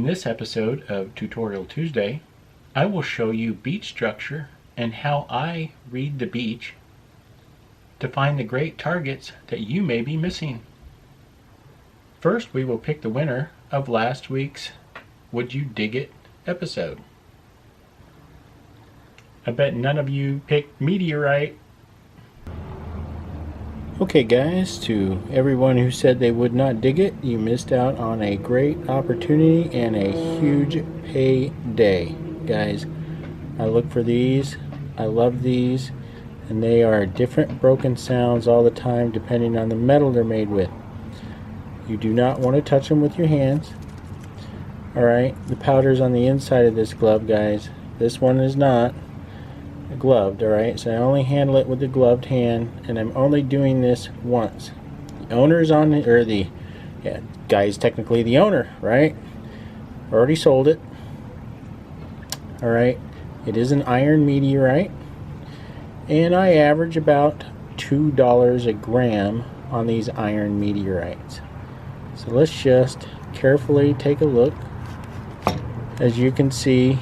this episode of Tutorial Tuesday, I will show you beach structure and how I read the beach to find the great targets that you may be missing. First, we will pick the winner of last week's Would You Dig It episode. I bet none of you picked Meteorite. Okay guys, to everyone who said they would not dig it, you missed out on a great opportunity and a huge payday. Guys, I look for these, I love these, and they are different broken sounds all the time depending on the metal they're made with. You do not want to touch them with your hands. Alright, the powder's on the inside of this glove, guys. This one is not gloved, alright, so I only handle it with the gloved hand, and I'm only doing this once. The owner's on it, or the guy's technically the owner, right? Already sold it. Alright, it is an iron meteorite, and I average about $2 a gram on these iron meteorites. So let's just carefully take a look. As you can see,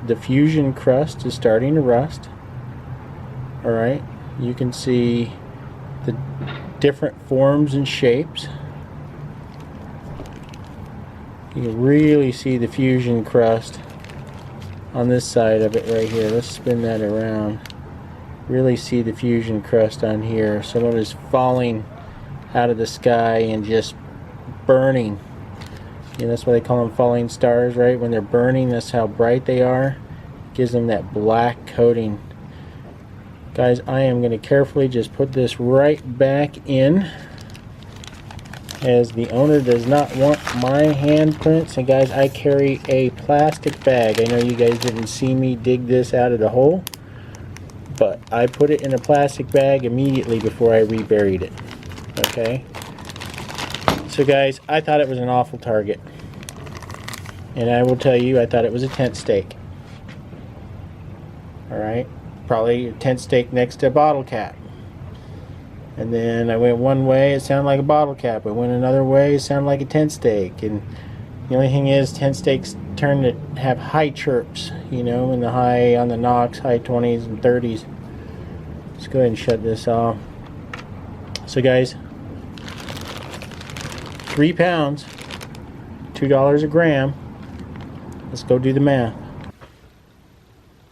the fusion crust is starting to rust. Alright, you can see the different forms and shapes. You can really see the fusion crust on this side of it right here. Let's spin that around. Really see the fusion crust on here. Some of it is falling out of the sky and just burning. And that's why they call them falling stars, right? When they're burning, that's how bright they are. Gives them that black coating. Guys, I am going to carefully just put this right back in, as the owner does not want my handprints. And guys, I carry a plastic bag. I know you guys didn't see me dig this out of the hole, but I put it in a plastic bag immediately before I reburied it. Okay? So guys, I thought it was an awful target, and I will tell you, I thought it was a tent stake. Alright, probably a tent stake next to a bottle cap. And then I went one way, it sounded like a bottle cap. I went another way, it sounded like a tent stake. And the only thing is, tent stakes turn to have high chirps, you know, in the on the knocks, high 20s and 30s. Let's go ahead and shut this off. So guys, 3 pounds, $2 a gram. Let's go do the math.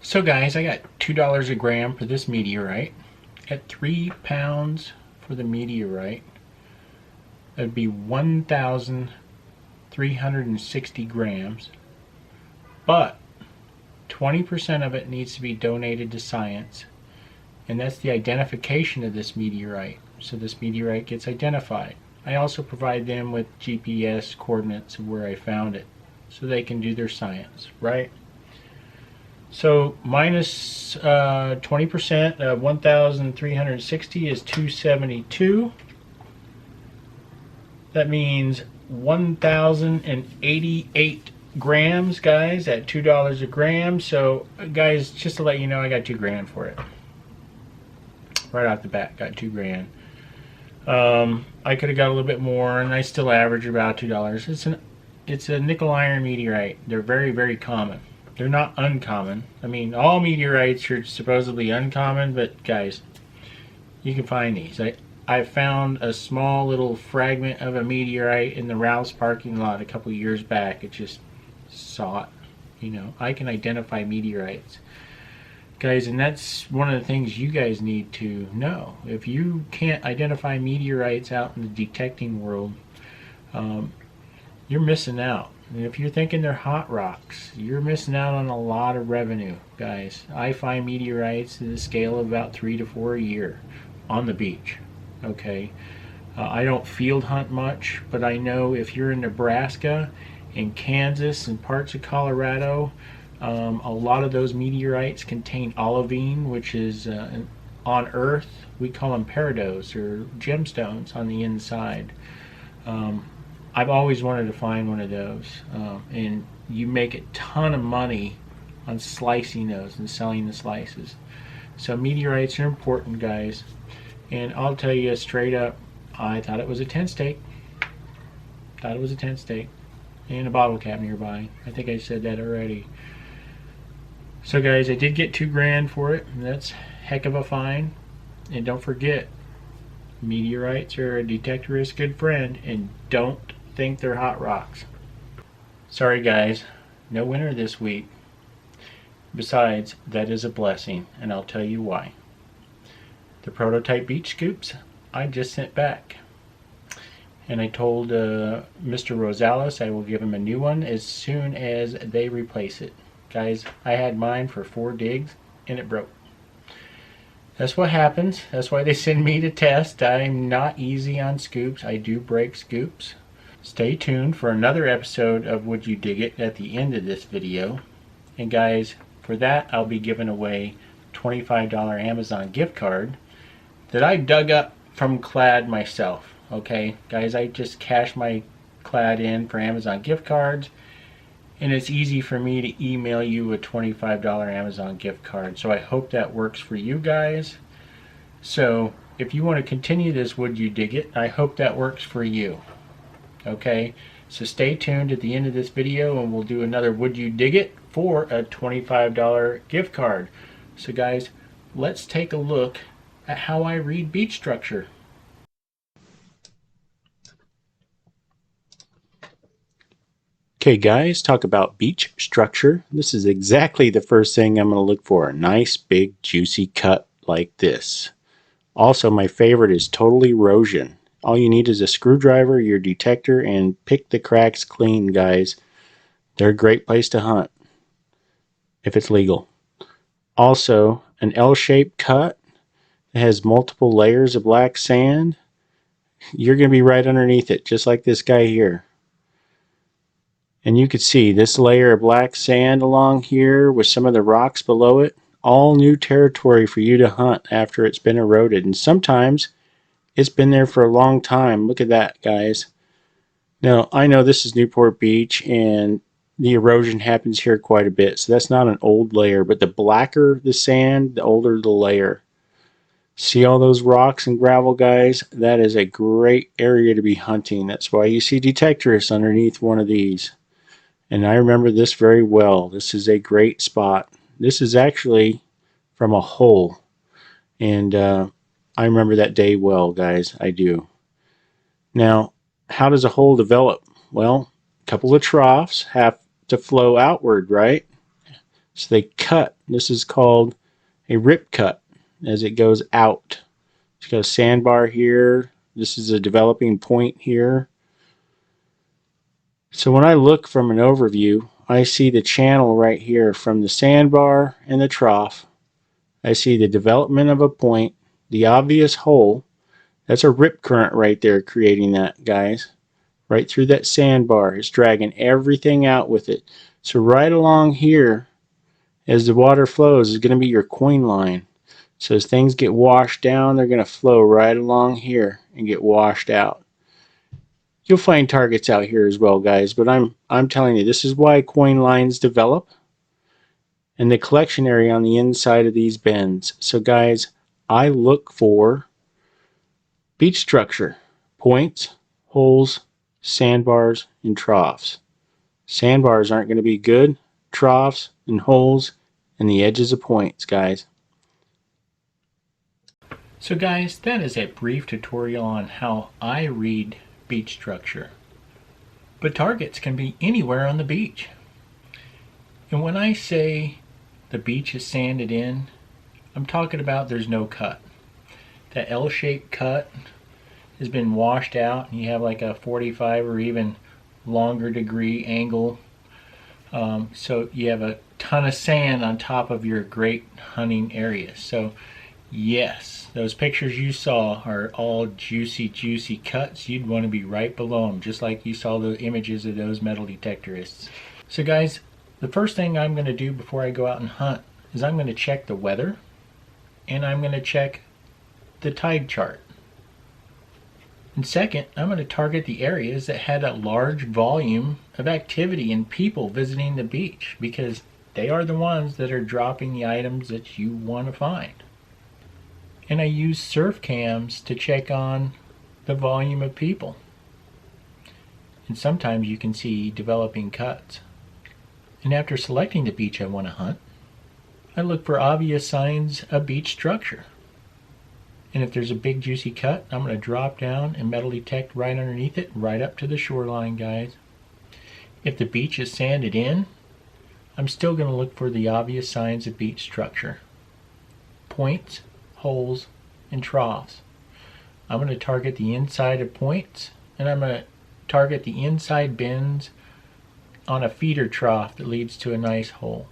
So guys, I got $2 a gram for this meteorite. At 3 pounds for the meteorite, that'd be 1,360 grams. But 20% of it needs to be donated to science, and that's the identification of this meteorite. So this meteorite gets identified. I also provide them with GPS coordinates of where I found it, so they can do their science, right? So minus 20% of 1,360 is 272. That means 1,088 grams, guys, at $2 a gram. So guys, just to let you know, I got 2 grand for it. Right off the bat, got 2 grand. I could have got a little bit more, and I still average about $2. It's a nickel iron meteorite. They're very, very common. They're not uncommon. I mean, all meteorites are supposedly uncommon, but guys, you can find these. I found a small little fragment of a meteorite in the Rouse parking lot a couple years back. It just saw it. You know, I can identify meteorites. Guys, and that's one of the things you guys need to know. If you can't identify meteorites out in the detecting world, you're missing out. And if you're thinking they're hot rocks, you're missing out on a lot of revenue, guys. I find meteorites to the scale of about 3 to 4 a year on the beach. Okay, I don't field hunt much, but I know if you're in Nebraska and Kansas and parts of Colorado, a lot of those meteorites contain olivine, which is on Earth we call them peridots, or gemstones on the inside. I've always wanted to find one of those, and you make a ton of money on slicing those and selling the slices. So meteorites are important, guys, and I'll tell you straight up, I thought it was a tent stake. Thought it was a tent stake. and a bottle cap nearby. I think I said that already. So guys, I did get $2 grand for it. That's a heck of a find. And don't forget, meteorites are a detectorist good friend, and don't think they're hot rocks. Sorry guys, no winner this week. Besides, that is a blessing, and I'll tell you why. The prototype beach scoops I just sent back. And I told Mr. Rosales I will give him a new one as soon as they replace it. Guys, I had mine for 4 digs and it broke. That's what happens. That's why they send me to test. I'm not easy on scoops. I do break scoops. Stay tuned for another episode of Would You Dig It at the end of this video. And guys, for that I'll be giving away a $25 Amazon gift card that I dug up from Clad myself. Okay, guys, I just cash my Clad in for Amazon gift cards, and it's easy for me to email you a $25 Amazon gift card. So I hope that works for you guys. So if you want to continue this Would You Dig It, I hope that works for you. Okay, so stay tuned at the end of this video and we'll do another Would You Dig It for a $25 gift card. So guys, let's take a look at how I read beach structure. Okay guys, talk about beach structure. This is exactly the first thing I'm going to look for. A nice big juicy cut like this. Also, my favorite is total erosion. All you need is a screwdriver, your detector, and pick the cracks clean, guys. They're a great place to hunt if it's legal. Also, an L-shaped cut that has multiple layers of black sand. You're going to be right underneath it, just like this guy here. And you can see this layer of black sand along here with some of the rocks below it. All new territory for you to hunt after it's been eroded. And sometimes it's been there for a long time. Look at that, guys. Now, I know this is Newport Beach and the erosion happens here quite a bit. So that's not an old layer, but the blacker the sand, the older the layer. See all those rocks and gravel, guys? That is a great area to be hunting. That's why you see detectorists underneath one of these. And I remember this very well. This is a great spot. This is actually from a hole. And I remember that day well, guys. I do. Now, how does a hole develop? Well, a couple of troughs have to flow outward, right? So they cut. This is called a rip cut as it goes out. It's got a sandbar here. This is a developing point here. So when I look from an overview, I see the channel right here from the sandbar and the trough. I see the development of a point, the obvious hole. That's a rip current right there creating that, guys. Right through that sandbar. It's dragging everything out with it. So right along here, as the water flows, is going to be your coin line. So as things get washed down, they're going to flow right along here and get washed out. You'll find targets out here as well, guys, but I'm telling you, this is why coin lines develop and the collection area on the inside of these bends. So guys, I look for beach structure, points, holes, sandbars, and troughs. Sandbars aren't going to be good, troughs and holes and the edges of points, guys. So guys, that is a brief tutorial on how I read beach structure. But targets can be anywhere on the beach. And when I say the beach is sanded in, I'm talking about there's no cut. That L-shaped cut has been washed out and you have like a 45 or even longer degree angle. So you have a ton of sand on top of your great hunting area. So yes, those pictures you saw are all juicy cuts. You'd want to be right below them, just like you saw the images of those metal detectorists. So guys, the first thing I'm going to do before I go out and hunt is I'm going to check the weather and I'm going to check the tide chart. And second, I'm going to target the areas that had a large volume of activity and people visiting the beach, because they are the ones that are dropping the items that you want to find. And I use surf cams to check on the volume of people. and sometimes you can see developing cuts. And after selecting the beach I want to hunt, I look for obvious signs of beach structure. And if there's a big juicy cut, I'm going to drop down and metal detect right underneath it, right up to the shoreline, guys. If the beach is sanded in, I'm still going to look for the obvious signs of beach structure. Points, holes, and troughs. I'm going to target the inside of points, and I'm going to target the inside bends on a feeder trough that leads to a nice hole.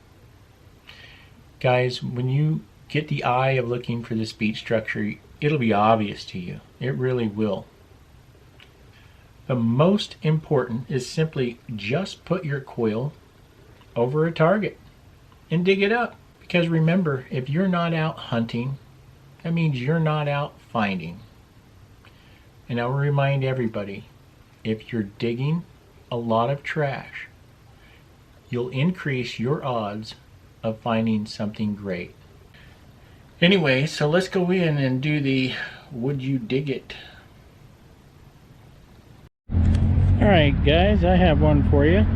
Guys, when you get the eye of looking for this beach structure, it'll be obvious to you. It really will. The most important is simply just put your coil over a target and dig it up. Because remember, if you're not out hunting, that means you're not out finding. And I'll remind everybody, if you're digging a lot of trash, you'll increase your odds of finding something great. Anyway, so let's go in and do the would you dig it. Alright guys, I have one for you.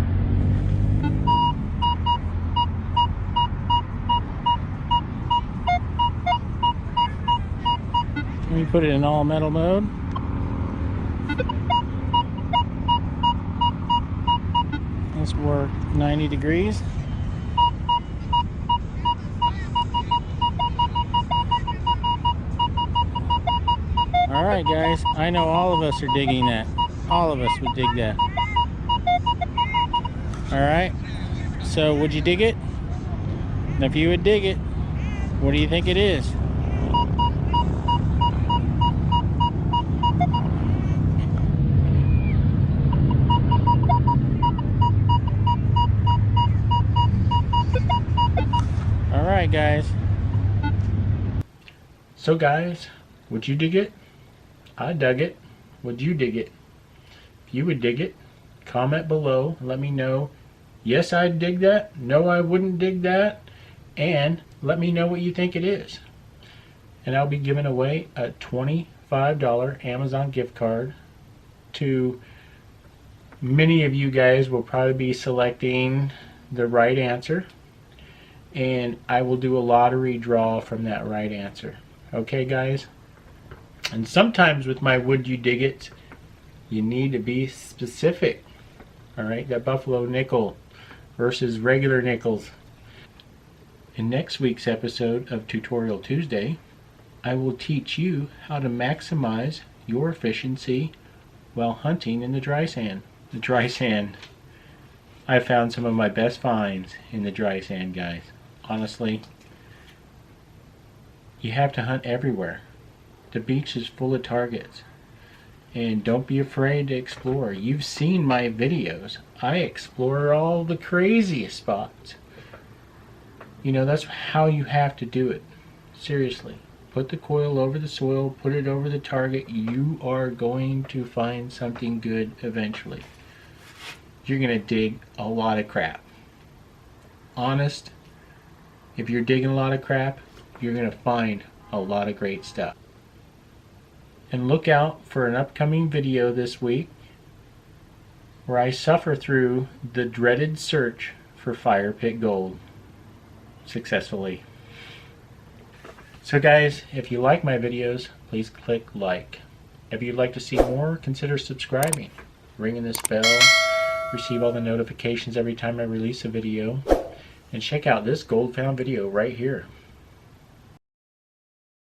Let me put it in all metal mode. Let's work 90 degrees. Alright guys, I know all of us are digging that. All of us would dig that. Alright, so would you dig it? And if you would dig it, what do you think it is? Alright guys. So guys, would you dig it? I dug it. Would you dig it? If you would dig it, comment below and let me know, yes I'd dig that, no I wouldn't dig that, and let me know what you think it is. And I'll be giving away a $25 Amazon gift card to many of you guys. Will probably be selecting the right answer, and I will do a lottery draw from that right answer. Okay guys? And sometimes with my would you dig it, you need to be specific. Alright, that buffalo nickel versus regular nickels. In next week's episode of Tutorial Tuesday, I will teach you how to maximize your efficiency while hunting in the dry sand. The dry sand. I found some of my best finds in the dry sand, guys. Honestly, you have to hunt everywhere. The beach is full of targets, and don't be afraid to explore. You've seen my videos. I explore all the craziest spots. You know, that's how you have to do it. Seriously, put the coil over the soil, put it over the target. You are going to find something good eventually. You're gonna dig a lot of crap. Honest, if you're digging a lot of crap, you're gonna find a lot of great stuff. And look out for an upcoming video this week where I suffer through the dreaded search for fire pit gold successfully. So guys, if you like my videos, please click like. If you'd like to see more, consider subscribing, ringing this bell, receive all the notifications every time I release a video, and check out this gold found video right here.